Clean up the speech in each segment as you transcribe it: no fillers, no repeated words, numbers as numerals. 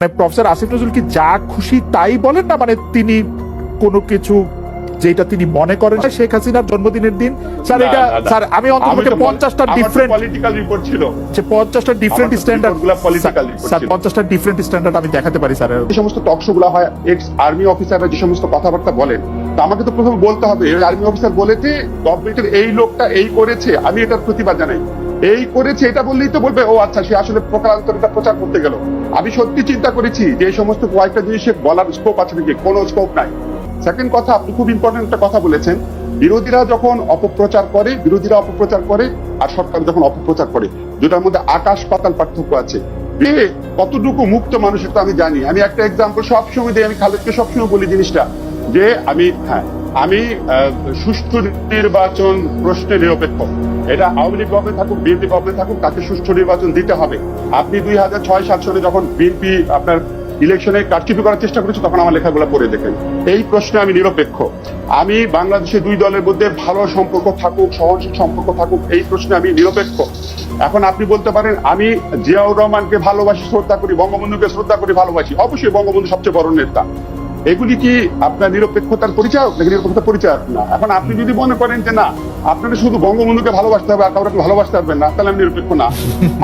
Professor Asif Nazrul কি যা খুশি তাই বলেন না, মানে তিনি কোনো কিছু যেটা তিনি মনে করেন শেখ হাসিনার জন্মদিনের দিন স্যার এটা স্যার আমি অন্তত 50টা ডিফারেন্ট পলিটিক্যাল রিপোর্ট ছিল যে 50টা ডিফারেন্ট স্ট্যান্ডার্ড স্যার 50টা ডিফারেন্ট স্ট্যান্ডার্ড আমি দেখাতে পারি স্যার। যে সমস্ত টক শো গুলো হয় এক্স আর্মি অফিসাররা যে সমস্ত কথাবার্তা বলেন, তা আমাকে তো প্রথমে বলতে হবে আর্মি অফিসার বলেছে গভর্নমেন্টের এই লোকটা এই করেছে, আমি এটার প্রতিবাদ জানাই। এই করেছে এটা বললেই তো বলবে ও আচ্ছা সে আসলে প্রকারান্তরটা প্রচার করতে গেল। আমি সত্যি চিন্তা করেছি যে এই সমস্ত কয়েকটা জিনিসের বলার স্কোপ আছে নাকি, কোনো স্কোপ নাই। সেকেন্ড কথা, আপনি খুব ইম্পর্টেন্ট একটা কথা বলেছেন, বিরোধীরা যখন অপপ্রচার করে আর সরকার যখন অপপ্রচার করে, দুটার মধ্যে আকাশ পাতাল পার্থক্য আছে। কতটুকু মুক্ত মানুষের তো আমি জানি। আমি একটা এক্সাম্পল সবসময় দিই, আমি খালেদকে সবসময় বলি জিনিসটা যে আমি সুষ্ঠু নির্বাচন প্রশ্নে নিরপেক্ষ। এটা আওয়ামী লীগ গভর্নমেন্ট থাকুক বিএনপি গভর্নমেন্ট থাকুক, তাকে সুষ্ঠু নির্বাচন দিতে হবে। আপনি 2006-07 সালে যখন বিএনপি আপনার ইলেকশনে কারচুপি করার চেষ্টা করেছে, তখন আমার লেখাগুলো পড়ে দেখেন। এই প্রশ্নে আমি নিরপেক্ষ। আমি বাংলাদেশে দুই দলের মধ্যে ভালো সম্পর্ক থাকুক, সহনশীল সম্পর্ক থাকুক, এই প্রশ্নে আমি নিরপেক্ষ। এখন আপনি বলতে পারেন আমি জিয়াউর রহমানকে ভালোবাসি, শ্রদ্ধা করি, বঙ্গবন্ধুকে শ্রদ্ধা করি, ভালোবাসি। অবশ্যই বঙ্গবন্ধু সবচেয়ে বড় নেতা। এগুলি কি আপনার নিরপেক্ষতার পরিচয় নাকি নিরপেক্ষতার পরিচয় না? এখন আপনি যদি মনে করেন যে না আপনারা শুধু বঙ্গবন্ধুকে ভালোবাসতে হবে আর কাউকে ভালোবাসতে পারবেন না, তাহলে আমি নিরপেক্ষ না।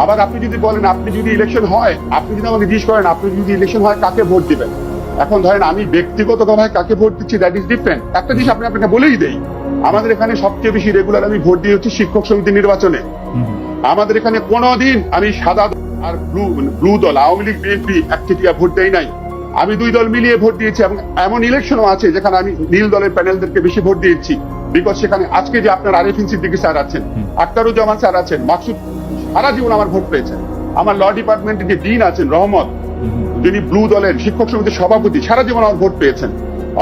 আবার আপনি যদি বলেন, আপনি যদি ইলেকশন হয়, আপনি যদি আমাকে জিজ্ঞেস করেন আপনি যদি ইলেকশন হয় কাকে ভোট দিবেন, এখন ধরেন আমি ব্যক্তিগতভাবে কাকে ভোট দিচ্ছি দ্যাট ইজ ডিফারেন্ট। একটা জিনিস আপনাকে বলেই দেই, আমাদের এখানে সবচেয়ে বেশি রেগুলার আমি ভোট দিয়ে হচ্ছে শিক্ষক সমিতি নির্বাচনে। আমাদের এখানে কোনোদিন আমি সাদা আর ব্লু দল আওয়ামী লীগ বিএনপি একচেটিয়া ভোট দেই নাই। আমি দুই দল মিলিয়ে ভোট দিয়েছি এবং এমন ইলেকশনও আছে যেখানে আমি নীল দলের প্যানেলদেরকে বেশি ভোট দিয়েছি। বিকজ সেখানে আজকে যে আপনার আরিফিন সিদ্দিকী স্যার আছেন, আখতারুজ্জামান স্যার আছেন, মাকসুদ সারা জীবন আমার ভোট পেয়েছেন। আমার ল ডিপার্টমেন্টের যে ডিন আছেন রহমত, যিনি ব্লু দলের শিক্ষক সমিতির সভাপতি, সারা জীবন আমার ভোট পেয়েছেন।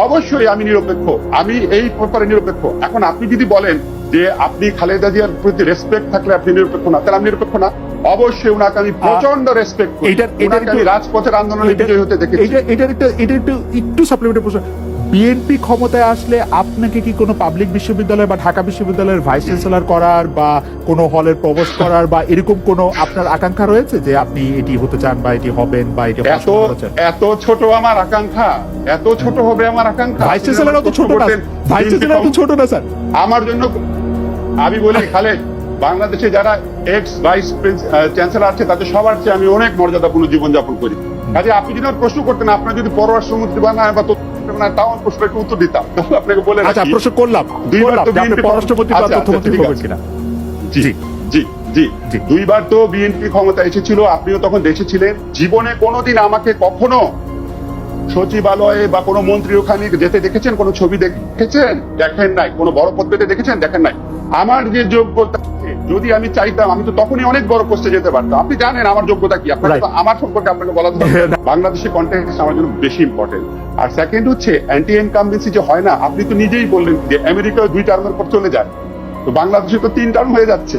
অবশ্যই আমি নিরপেক্ষ, আমি এই ব্যাপারে নিরপেক্ষ। এখন আপনি যদি বলেন যে আপনি খালেদা জিয়ার প্রতি রেসপেক্ট থাকলে আপনি নিরপেক্ষ না, তাহলে আমি নিরপেক্ষ না। অবশ্যই ওনাকে আমি প্রচন্ড রেসপেক্ট করি, আমি রাজপথের আন্দোলনে বিজয়ী হতে দেখেছি। এটা একটু সাপ্লিমেন্টারি প্রশ্ন, বিএনপি ক্ষমতায় আসলে আপনাকে কি কোনো পাবলিক বিশ্ববিদ্যালয় বা ঢাকা বিশ্ববিদ্যালয়ের ভাইস চ্যান্সেলর করার বা কোনো হলের প্রভোস্ট করার বা এরকম কোনো আপনার আকাঙ্ক্ষা রয়েছে যে আপনি এটি হতে চান বা এটি হবেন বা এটি এত ছোট আমার আকাঙ্ক্ষা, এত ছোট হবে আমার আকাঙ্ক্ষা? ভাইস চ্যান্সেলর তো ছোট না, ভাইস চ্যান্সেলর তো ছোট না স্যার। আমার জন্য আমি বলি খালেদ, বাংলাদেশে যারা এক্স ভাইস চ্যান্সেলর আছে তাদের সবার চেয়ে আমি অনেক মর্যাদাপূর্ণ জীবনযাপন করি। কাজে আপনি যদি প্রশ্ন করতেন, আপনার যদি পররাষ্ট্রমন্ত্রী বানায় বা তাও প্রশ্ন একটু উত্তর দিতাম। আপনাকে বলে আচ্ছা প্রশ্ন করলাম, পররাষ্ট্রমন্ত্রী বা তথ্যমন্ত্রী হবেন কিনা? জি জি জি জি, দুইবার তো বিএনপি ক্ষমতা এসেছিল, আপনিও তখন দেশে ছিলেন। জীবনে কোনোদিন আমাকে কখনো সচিবালয়ে বা কোনো মন্ত্রী ওখানে যেতে দেখেছেন? কোনো ছবি দেখেছেন? দেখেন নাই। কোনো বড় পদ পেতে দেখেছেন? দেখেন নাই। আমার যে যোগ্যতা, যদি আমি চাইতাম আমি তো তখনই অনেক বড় পোস্টে যেতে পারতাম। আপনি জানেন আমার যোগ্যতা কি, আপনাকে আমার সম্পর্কে আপনাকে বলা দরকার। বাংলাদেশের কন্টেক্সট আমার জন্য বেশি ইম্পর্টেন্ট। আর সেকেন্ড হচ্ছে অ্যান্টি ইনকামবেন্সি যে হয় না, আপনি তো নিজেই বললেন যে আমেরিকা 2 টার্মের পর চলে যায়, তো বাংলাদেশে তো 3 টার্ম হয়ে যাচ্ছে।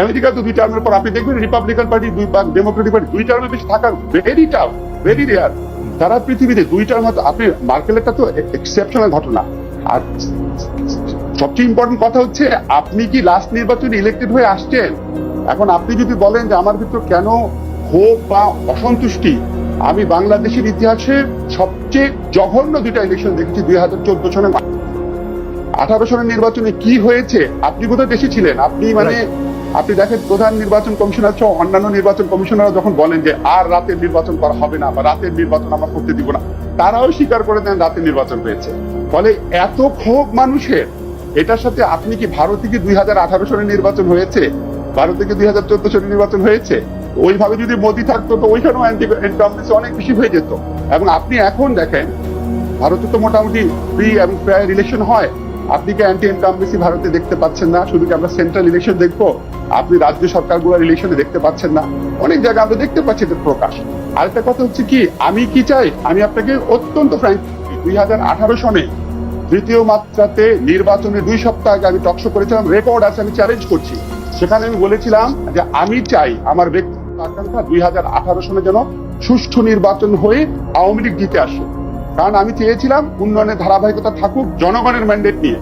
আমেরিকা তো 2 টার্মের পর আপনি দেখবেন রিপাবলিকান পার্টি বা ডেমোক্রেটিক পার্টি 2 টার্মের বেশি থাকার ভেরি টাফ, ভেরি রেয়ার। সারা পৃথিবীতে 2 টার্ম হতো। আপনি মার্কেলেরটা তো এক্সেপশনাল ঘটনা। আর সবচেয়ে ইম্পর্টেন্ট কথা হচ্ছে আপনি কি লাস্ট নির্বাচনে ইলেক্টেড হয়ে আসছেন? এখন আপনি যদি বলেন যে আমার ভিতর কেন ক্ষোভ বা অসন্তুষ্টি, আমি বাংলাদেশের ইতিহাসে সবচেয়ে জঘন্য 2টা ইলেকশন দেখেছি। 2014 সালে 18 সালের নির্বাচনে কি হয়েছে, আপনি বোধহয় দেশে ছিলেন। আপনি দেখেন প্রধান নির্বাচন কমিশনার সহ অন্যান্য নির্বাচন কমিশনাররা যখন বলেন যে আর রাতের নির্বাচন করা হবে না বা রাতের নির্বাচন আমরা করতে দিব না, তারাও স্বীকার করে দেন রাতের নির্বাচন হয়েছে। ফলে এত ক্ষোভ মানুষের, এটার সাথে আপনি কি ভারতে কি 2018 সালের নির্বাচন হয়েছে, ভারতে কি 2014 সালের নির্বাচন হয়েছে? ওইভাবে যদি মোদি থাকতো তো ওইখানেও ইনকামবেন্সি অনেক বেশি হয়ে যেত। এবং আপনি এখন দেখেন ভারতে তো মোটামুটি ফ্রি এবং ফেয়ার ইলেকশন হয়। আপনি কি অ্যান্টি ইনকামবেন্সি ভারতে দেখতে পাচ্ছেন না? শুধু কি আমরা সেন্ট্রাল ইলেকশন দেখবো? আপনি রাজ্য সরকারগুলোর ইলেকশনে দেখতে পাচ্ছেন না? অনেক জায়গায় আমরা দেখতে পাচ্ছি এটার প্রকাশ। আরেকটা কথা হচ্ছে কি, আমি কি চাই, আমি আপনাকে অত্যন্ত ফ্র্যাঙ্ক, 2018 সনে 3য় মাত্রাতে নির্বাচনে 2 সপ্তাহ আগে আমি টকশো করেছিলাম, রেকর্ড আছে, আমি চ্যালেঞ্জ করছি। সেখানে আমি বলেছিলাম যে আমি চাই আমার ব্যক্তিগত আকাঙ্ক্ষা 2018 সনে যেন সুষ্ঠু নির্বাচন হয়ে আওয়ামী লীগ জিতে আসে। কারণ আমি চেয়েছিলাম উন্নয়নের ধারাবাহিকতা থাকুক জনগণের ম্যান্ডেট নিয়ে।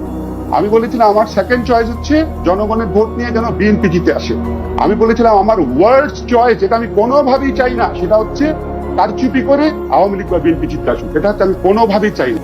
আমি বলেছিলাম আমার সেকেন্ড চয়েস হচ্ছে জনগণের ভোট নিয়ে যেন বিএনপি জিতে আসে। আমি বলেছিলাম আমার ওয়ার্স্ট চয়েস, যেটা আমি কোনোভাবেই চাই না, সেটা হচ্ছে কারচুপি করে আওয়ামী লীগ বা বিএনপি জিতে আসুক, এটা হচ্ছে আমি কোনোভাবেই চাই না।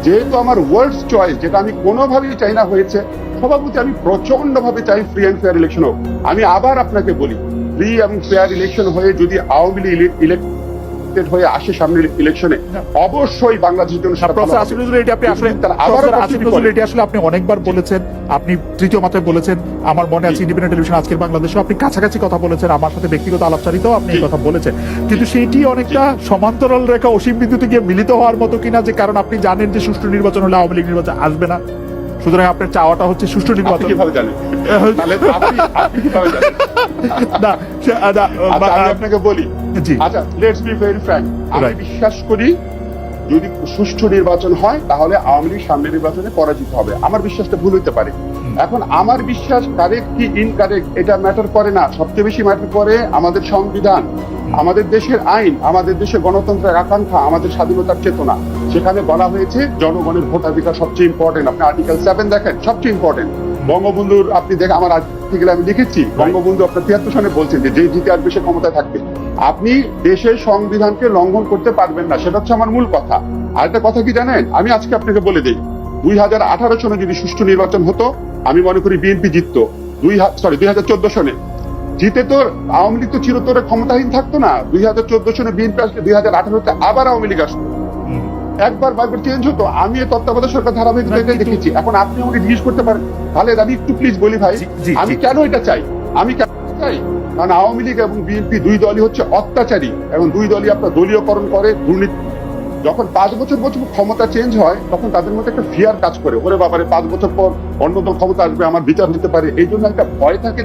যেহেতু আমার ওয়ার্ডস চয়েস, যেটা আমি কোনোভাবেই চাই না হয়েছে, সভাপতি আমি প্রচন্ড ভাবে চাই ফ্রি অ্যান্ড ফেয়ার ইলেকশন হোক। আমি আবার আপনাকে বলি, ফ্রি এবং ফেয়ার ইলেকশন হয়ে যদি আওয়ামী লীগ ইলেক্টেড হয়ে আসে সামনের ইলেকশনে, অবশ্যই বাংলাদেশের জন্য সেটা ভালো প্রফেসর হবে। আসিফ নজরুল, এটি আপনি আসলে তারা আবারও প্রফেসর আসিফ কারচুপি নজরুল, করে। এটি আসলে আপনি অনেকবার বলেছেন, আপনি তৃতীয় মাত্রায় বলেছেন, আমার মনে আছে ইন্ডিপেন্ডেন্ট টেলিভিশন আজকের বাংলাদেশে আপনি কাছাকাছি কথা বলেছেন, আমার সাথে ব্যক্তিগত আলাপচারিতাও আপনি এই কথা বলেছেন, কিন্তু সেইটি অনেকটা সমান্তরাল রেখা অসীম বিন্দুতে গিয়ে মিলিত হওয়ার মতো কিনা, যে কারণ আপনি জানেন যে সুষ্ঠু নির্বাচন হলে আওয়ামী লীগ নির্বাচন আসবে না, সুতরাং আপনার চাওয়াটা হচ্ছে সুষ্ঠু আপনি নির্বাচন। কিভাবে জানেন? তাহলে আপনি কিভাবে জানেন? না, আচ্ছা, আমি আপনাকে বলি, জি। আচ্ছা লেটস বি ভেরি ফ্র্যাঙ্ক, আমি Right. বিশ্বাস করি যদি সুষ্ঠু নির্বাচন হয় তাহলে আওয়ামী লীগ সামনের নির্বাচনে পরাজিত হবে। আমার বিশ্বাসটা ভুল হইতে পারে। এখন আমার বিশ্বাস কারেক্ট কি ইনকারেক্ট এটা ম্যাটার করে না, সবচেয়ে বেশি ম্যাটার করে আমাদের সংবিধান, আমাদের দেশের আইন, আমাদের দেশের গণতন্ত্রের আকাঙ্ক্ষা, আমাদের স্বাধীনতার চেতনা। সেখানে বলা হয়েছে জনগণের ভোটাধিকার সবচেয়ে ইম্পর্টেন্ট। আপনি আর্টিকেল 7 দেখেন, সবচেয়ে ইম্পর্টেন্ট। বঙ্গবন্ধুর আপনি দেখেন, আমার আর্টিকেলে আমি লিখেছি, বঙ্গবন্ধু আপনার 73 সনে বলছেন যে যে জিতে আসবে সে ক্ষমতায় থাকবে। আপনি দেশের সংবিধানকে লঙ্ঘন করতে পারবেন না, সেটা হচ্ছে আমার মূল কথা। আর একটা কথা কি জানেন, আমি আজকে আপনাকে বলে দিই, 2018 সনে যদি সুষ্ঠু নির্বাচন হতো, আমি মনে করি বিএনপি জিততো। 2014 সনে জিতে তো আওয়ামী লীগ তো চিরতরে ক্ষমতাহীন থাকতো না। 2014 সনে বিএনপি আসলে 2018-তে আবার আওয়ামী লীগ আসতো, একবার বারবার চেঞ্জ হতো। আমি এই তত্ত্বাবধায়ক সরকার ধারাবাহিকতা দেখেছি। এখন আপনি আমাকে জিজ্ঞেস করতে পারেন, তাহলে আমি একটু প্লিজ বলি ভাই, আমি কেন এটা চাই? আমি কেন চাই? কারণ আওয়ামী লীগ এবং বিএনপি দুই দলই হচ্ছে অত্যাচারী, এবং দুই দলই আপনার দলীয়করণ করে, দুর্নীতি। যখন 5 বছর ক্ষমতা চেঞ্জ হয়, তখন তাদের মধ্যে একটা ফিয়ার কাজ করে, ওরে বাবারে 5 বছর পর অন্য দল ক্ষমতা আসবে, আমার বিচার হতে পারে। এই জন্য একটা ভয় থাকে,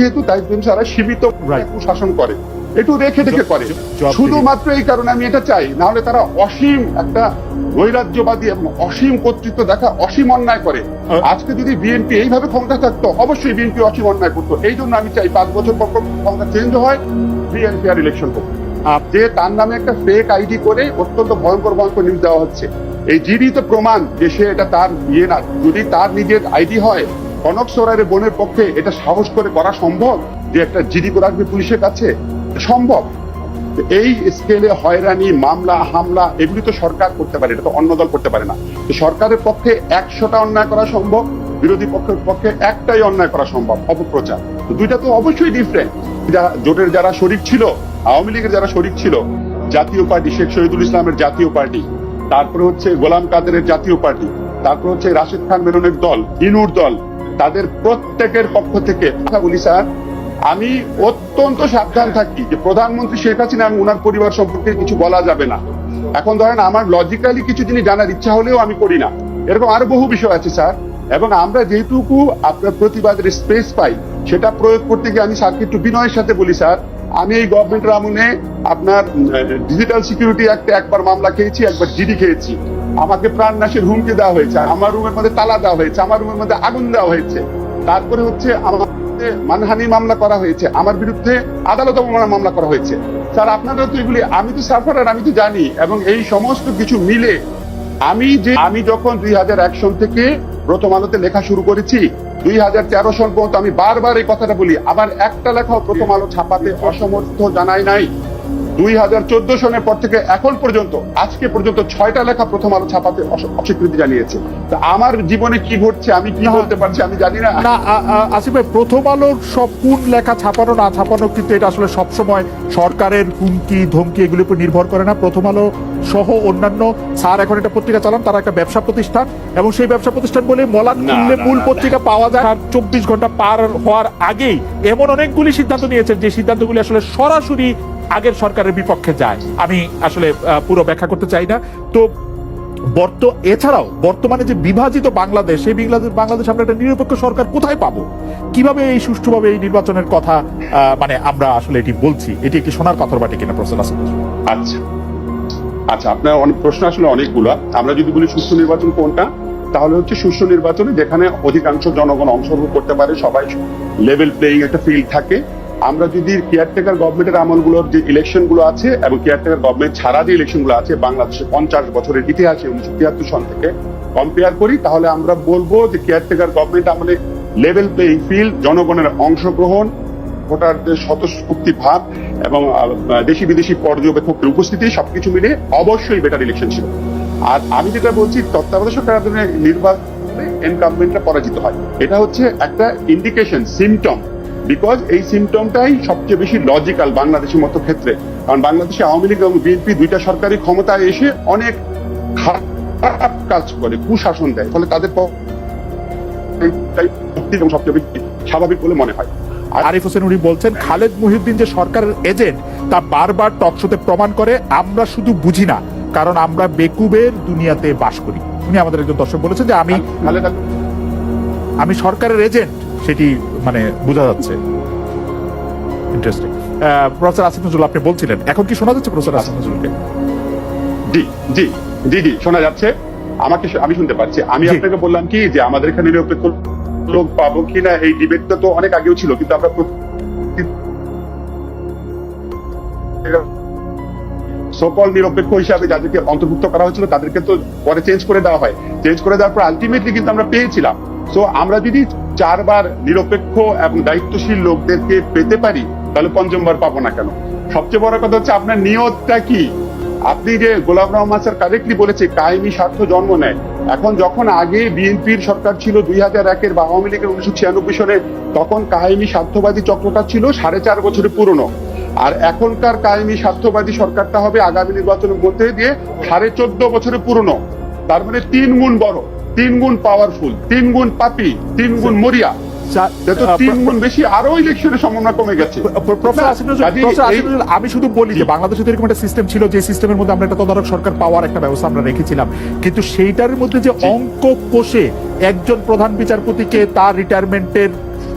যেহেতু তাই তারা সীমিত শাসন করে, একটু রেখে করে। শুধুমাত্র এই কারণে আমি এটা চাই, না হলে তারা অসীম একটা নৈরাজ্যবাদী এবং অসীম কর্তৃত্ব দেখা, অসীম অন্যায় করে। আজকে যদি বিএনপি এইভাবে ক্ষমতা থাকতো, অবশ্যই বিএনপি অসীম অন্যায় করতো। এই জন্য আমি চাই 5 বছর পর ক্ষমতা চেঞ্জ হয়, বিএনপি আর ইলেকশন করবে। যে তার নামে একটা ফেক আইডি করে অত্যন্ত ভয়ঙ্কর নিউজ দেওয়া হচ্ছে, এই জিডি তো প্রমাণ যে সে এটা তার ইয়ে না। যদি তার নিজের আইডি হয়, কনক সরাইয়ের বোনের পক্ষে এটা সাহস করে করা সম্ভব যে একটা জিডি করে রাখবে পুলিশের কাছে? সম্ভব। এই স্কেলে হয়রানি, মামলা, হামলা এগুলি তো সরকার করতে পারে, এটা তো অন্য দল করতে পারে না। তো সরকারের পক্ষে 100টা অন্যায় করা সম্ভব, বিরোধী পক্ষের পক্ষে একটাই অন্যায় করা সম্ভব, অপপ্রচার। তো দুইটা তো অবশ্যই ডিফারেন্ট। জোটের যারা শরিক ছিল, আওয়ামী লীগের যারা শরিক ছিল, জাতীয় পার্টি, শেখ শহীদুল ইসলামের জাতীয় পার্টি, তারপরে হচ্ছে গোলাম কাদেরের জাতীয় পার্টি, তারপর হচ্ছে রাশেদ খান মেননের দল, ইনুর দল, তাদের প্রত্যেকের পক্ষ থেকে কথা বলি স্যার, আমি অত্যন্ত সাবধান থাকি যে প্রধানমন্ত্রী শেখ হাসিনা এবং ওনার পরিবার সম্পর্কে কিছু বলা যাবে না। এখন ধরেন আমার লজিক্যালি কিছু জিনিস জানার ইচ্ছা হলেও আমি করি না, এরকম আরো বহু বিষয় আছে স্যার। এবং আমরা যেটুকু আপনার প্রতিবাদের স্পেস পাই, সেটা প্রয়োগ করতে গিয়ে আমি স্যারকে একটু বিনয়ের সাথে বলি, স্যার আমি এই গভর্নমেন্টের আমলে আপনার ডিজিটাল সিকিউরিটি অ্যাক্টে একবার মামলা খেয়েছি, একবার জিডি খেয়েছি। আমাকে প্রাণনাশের হুমকি দেওয়া হয়েছে, আমার রুমের মধ্যে তালা দেওয়া হয়েছে, আমার রুমের মধ্যে আগুন দেওয়া হয়েছে, তারপরে হচ্ছে আমার মানহানি মামলা করা হয়েছে, আমার বিরুদ্ধে আদালত অবমাননা মামলা করা হয়েছে। স্যার আপনারা তো এগুলি, আমি তো সাফারার, আমি তো জানি। এবং এই সমস্ত কিছু মিলে আমি যখন 2001 সন থেকে প্রথম আলোতে লেখা শুরু করেছি, 2013 সন পর্যন্ত আমি বারবার এই কথাটা বলি, আবার একটা লেখাও প্রথম আলো ছাপাতে অসমর্থ জানাই নাই। 2014 সনের পর থেকে এখন পর্যন্ত, আজকে পর্যন্ত 6টা লেখা প্রথম আলো ছাপাতে অস্বীকৃতি জানিয়েছে। তা আমার জীবনে কি ঘটছে আমি কি বলতে পারছি আমি জানি না। আসিফ ভাই, প্রথম আলোর সব কোন লেখা ছাপানো না ছাপানো, কিন্তু এটা আসলে সবসময় সরকারের হুমকি ধমকি এগুলির উপর নির্ভর করে না। প্রথম আলো সহ অন্যান্য, স্যার এখন একটা পত্রিকা চালান, তারা একটা ব্যবসা প্রতিষ্ঠান, এবং সেই ব্যবসা প্রতিষ্ঠান বলে মলান খুললে মূল পত্রিকা পাওয়া যায়। আর 24 ঘন্টা পার হওয়ার আগেই এমন অনেকগুলি সিদ্ধান্ত নিয়েছেন যে সিদ্ধান্তগুলি আসলে সরাসরি আগের সরকারের বিপক্ষে যায়। আমি আসলে পুরো ব্যাখ্যা করতে চাই না। তো এছাড়াও বর্তমানে যে বিভাজিত বাংলাদেশ, সেই বাংলাদেশ আমরা একটা নিরপেক্ষ সরকার কোথায় পাবো? কিভাবে এই সুষ্ঠুভাবে এই নির্বাচনের কথা মানে আমরা আসলে এটি বলছি, এটি একটি সোনার পাথর বাটে কিনা? প্রশ্ন আছে। আচ্ছা, আপনার অনেক প্রশ্ন আসলে অনেকগুলো। আমরা যদি বলি সুষ্ঠু নির্বাচন কোনটা, তাহলে হচ্ছে সুষ্ঠু নির্বাচনে যেখানে অধিকাংশ জনগণ অংশগ্রহণ করতে পারে, সবাই লেভেল প্লেইং একটা ফিল্ড থাকে। আমরা যদি কেয়ারটেকার গভর্নমেন্টের আমলগুলোর যে ইলেকশন গুলো আছে এবং কেয়ারটেকার গভর্নমেন্ট ছাড়া যে ইলেকশন গুলো আছে বাংলাদেশের 50 বছরের ইতিহাসে 1973 সন থেকে কম্পেয়ার করি, তাহলে আমরা বলবো যে কেয়ারটেকার গভর্নমেন্ট আমলে লেভেল প্লেইং ফিল্ড, জনগণের অংশগ্রহণ, ভোটারদের স্বতঃস্ফূর্তি ভাব এবং দেশি বিদেশি পর্যবেক্ষকের উপস্থিতি সবকিছু মিলে অবশ্যই বেটার ইলেকশন ছিল। আর আমি যেটা বলছি, তত্ত্বাবধায়ক সরকার নির্বাচনে ইনকামবেন্টরা পরাজিত হয়, এটা হচ্ছে একটা ইন্ডিকেশন, সিমটম। বিকজ এই সিমটমটাই সবচেয়ে বেশি লজিক্যাল বাংলাদেশের মতো ক্ষেত্রে। কারণ বাংলাদেশে আওয়ামী লীগ এবং বিএনপি দুইটা সরকারি ক্ষমতায় এসে অনেক খারাপ কাজ করে, কুশাসন দেয়, ফলে তাদের সবচেয়ে বেশি স্বাভাবিক বলে মনে হয়। আরিফ হোসেন উনি বলছেন খালেদ মহিউদ্দিন যে সরকারের এজেন্ট তা বারবার টকশোতে প্রমাণ করে আমরা শুধু বুঝি না, কারণ আমরা বেকুবের দুনিয়াতে বাস করি। উনি আমাদের একজন দর্শক বলেছেন যে আমি সরকারের এজেন্ট, সেটি মানে বোঝা যাচ্ছে। ইন্টারেস্টিং। প্রফেসর আসিফ নজরুল আপনি বলছিলেন, এখন কি শোনা যাচ্ছে প্রফেসর আসিফ নজরুলকে? জি জি জি জি শোনা যাচ্ছে, আমি শুনতে পাচ্ছি। আমি আপনাকে বললাম কি যে আমাদের এখানে নিরপেক্ষ লোক পাবো কিনা এই ডিবেটটা তো অনেক আগেও ছিল, কিন্তু আমরা সকল নিরপেক্ষ হিসাবে যাদেরকে অন্তর্ভুক্ত করা হয়েছিল তাদেরকে তো পরে চেঞ্জ করে দেওয়া হয়। চেঞ্জ করে দেওয়ার পর আলটিমেটলি কিন্তু আমরা পেয়েছিলাম। সো আমরা যদি 4 বার নিরপেক্ষ এবং দায়িত্বশীল লোকদেরকে পেতে পারি, তাহলে পঞ্চমবার পাবো না কেন? সবচেয়ে বড় কথা হচ্ছে আপনার নিয়তটা কি। আপনি যে গোলাম রহমান স্যার কারেক্টলি বলেছে কায়েমি স্বার্থ জন্ম নেয়। এখন যখন আগে বিএনপির সরকার ছিল 2001-এর বা আওয়ামী লীগের 1996 সনে, তখন কায়েমি স্বার্থবাদী চক্রটা ছিল 4.5 বছরের পুরনো। আর এখনকার কায়েমি স্বার্থবাদী সরকারটা হবে আগামী নির্বাচনের মধ্যে দিয়ে 14.5 বছরের পুরনো। তার মানে 3 গুণ বড়, 3 গুণ পাওয়ারফুল, 3 গুণ পাপি, 3 গুণ মরিয়া, 3 গুণ বেশি। আরো ইলেকশনের সম্ভাবনা কমে গেছে। আমি শুধু বলি যে বাংলাদেশে এরকম একটা সিস্টেম ছিল, যে সিস্টেমের মধ্যে আমরা একটা তদারক সরকার পাওয়ার একটা ব্যবস্থা আমরা রেখেছিলাম, কিন্তু সেইটার মধ্যে যে অঙ্ক কষে একজন প্রধান বিচারপতিকে তার রিটায়ারমেন্টের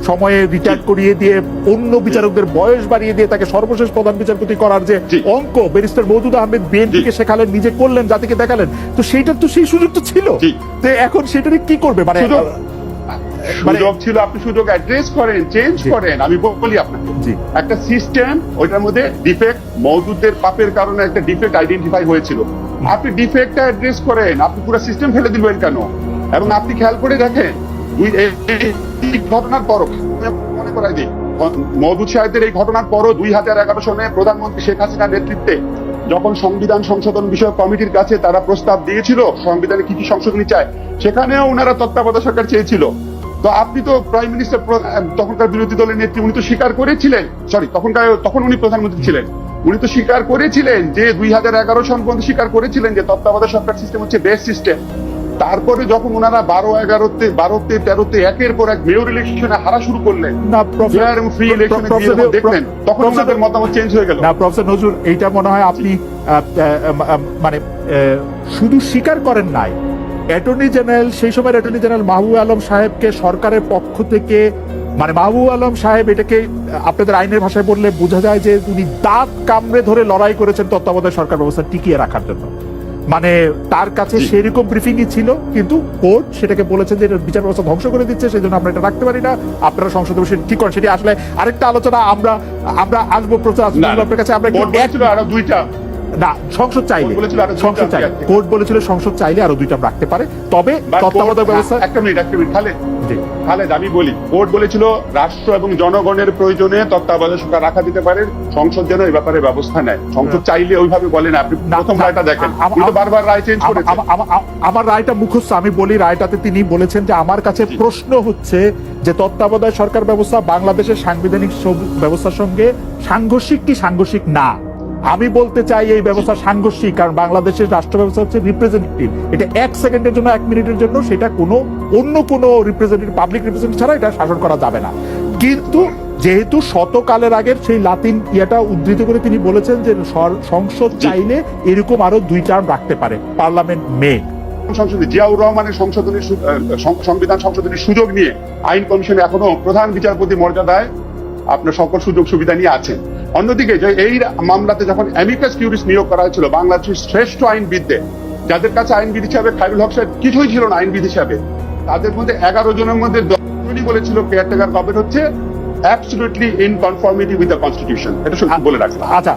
সময়ে রিটায়ার করিয়ে দিয়ে অন্য বিচারকদের বয়স বাড়িয়ে দিয়ে তাকে সর্বশেষ প্রধান বিচারপতি করার যে অঙ্ক ব্যারিস্টার মওদুদ আহমেদ বিএনপিকে শেখালেন, নিজে করলেন, জাতিকে দেখালেন, তো সেইটার তো সেই সুযোগ তো ছিল। তো এখন সেটারে কি করবে? মানে সুযোগ ছিল, আপনি সুযোগ অ্যাড্রেস করেন, চেঞ্জ করেন। আমি বলি আপনাকে একটা সিস্টেম, ওইটার মধ্যে ডিফেক্ট, মওদুদের পাপের কারণে একটা ডিফেক্ট আইডেন্টিফাই হয়েছিল। আপনি ডিফেক্টটা অ্যাড্রেস করেন, আপনি পুরো সিস্টেম ফেলে দিবেন কেন? এবং আপনি খেয়াল করে দেখেন এই ঘটনার পরও মনে করাই দিই, মওদুদ সাহেবের এই ঘটনার পরও 2011 সনে প্রধানমন্ত্রী শেখ হাসিনার নেতৃত্বে যখন সংবিধান সংশোধন বিষয়ক কমিটির কাছে তারা প্রস্তাব দিয়েছিল সংবিধানে কি কি সংশোধনী চায়, সেখানেও ওনারা তত্ত্বাবধায়ক সরকার চেয়েছিল। তো আপনি তো প্রাইম মিনিস্টার, তখনকার বিরোধী দলের নেত্রী, উনি তো স্বীকার করেছিলেন, তখন উনি প্রধানমন্ত্রী ছিলেন, উনি তো স্বীকার করেছিলেন যে 2011 সন পর্যন্ত স্বীকার করেছিলেন যে তত্ত্বাবধায়ক সরকার সিস্টেম হচ্ছে বেস্ট সিস্টেম। তারপরে যখন ওনারা 12-11-13 একের পর এক মেয়র ইলেকশনে হারা শুরু করলেন, ফ্রি ইলেকশনে দেখলেন, তখন ওনাদের মতামত চেঞ্জ হয়ে গেল। না প্রফেসর নজরুল, এইটা মনে হয় আপনি মানে শুধু স্বীকার করেন নাই, অ্যাটর্নি জেনারেল, সেই সময় অ্যাটর্নি জেনারেল মাহবুব আলম সাহেবকে সরকারের পক্ষ থেকে, মানে মাহবুব আলম সাহেব, এটাকে আপনাদের আইনের ভাষায় বললে বোঝা যায় যে উনি দাঁত কামড়ে ধরে লড়াই করেছেন তত্ত্বাবধায়ক সরকার ব্যবস্থা টিকিয়ে রাখার জন্য। মানে তার কাছে সেরকম ব্রিফিংই ছিল, কিন্তু কোর্ট সেটাকে বলেছেন যে বিচার ব্যবস্থা ধ্বংস করে দিচ্ছে, সেই জন্য আমরা এটা রাখতে পারি না, আপনারা সংসদে বসে ঠিক করেন। সেটি আসলে আরেকটা আলোচনা, আমরা আসবো প্রচার আপনার কাছে। আমরা আরো 2টা না, সংসদ চাইলে কোর্ট বলেছিল সংসদ চাইলে আরো 2টা রাখতে পারে, তবে তত্ত্বাবধায়ক ব্যবস্থা। একটা মিনিট খালেদ, আমি বলি, কোর্ট বলেছিল রাষ্ট্র এবং জনগণের প্রয়োজনে তত্ত্বাবধায়ক সরকার রাখা দিতে পারে, সংসদ যেন এই ব্যাপারে ব্যবস্থা নেয়। সংসদ চাইলে ওইভাবে বলেন, আপনি প্রথম রায়টা দেখেন, বারবার রায় চেঞ্জ করেছেন। আমার রায়টা মুখস্থ, আমি বলি রায়টাতে তিনি বলেছেন যে আমার কাছে প্রশ্ন হচ্ছে যে তত্ত্বাবধায়ক সরকার ব্যবস্থা বাংলাদেশের সাংবিধানিক ব্যবস্থার সঙ্গে সাংঘর্ষিক কি সাংঘর্ষিক না। আমি বলতে চাই এই ব্যবস্থা সাংঘর্ষিক, কারণ বাংলাদেশের রাষ্ট্র ব্যবস্থা হচ্ছে রিপ্রেজেন্টেটিভ। এটা 1 সেকেন্ডের জন্য, 1 মিনিটের জন্য সেটা অন্য কোনো রিপ্রেজেন্টেটিভ, পাবলিক রিপ্রেজেন্টেটিভ ছাড়া এটা শাসন করা যাবে না। কিন্তু যেহেতু শতকালের আগের সেই লাতিন ইয়েটা উদ্ধৃত করে তিনি বলেছেন যে সংসদ চাইলে এরকম আরো 2 টার্ম রাখতে পারে, পার্লামেন্ট মে। সংসদে জিয়াউর রহমানের সংবিধান সংশোধনের সুযোগ নিয়ে আইন কমিশনে এখনো প্রধান বিচারপতি মর্যাদায় আপনার সকল সুযোগ সুবিধা নিয়ে আছেন। অন্যদিকে এই মামলাতে যখন অ্যামিকাস কিউরিস নিয়োগ করা হয়েছিল বাংলাদেশের শ্রেষ্ঠ আইনবিদদের, যাদের কাছে আইনবিদ হিসাবে খায়রুল হক সাহেব কিছুই ছিল না আইনবিদ হিসাবে, তাদের মধ্যে 11 জনের মধ্যে 10 জনই বলেছিল কেয়ারটেকার গভর্নমেন্ট হচ্ছে absolutely in conformity with the constitution. এটা বলে রাখলাম। আচ্ছা।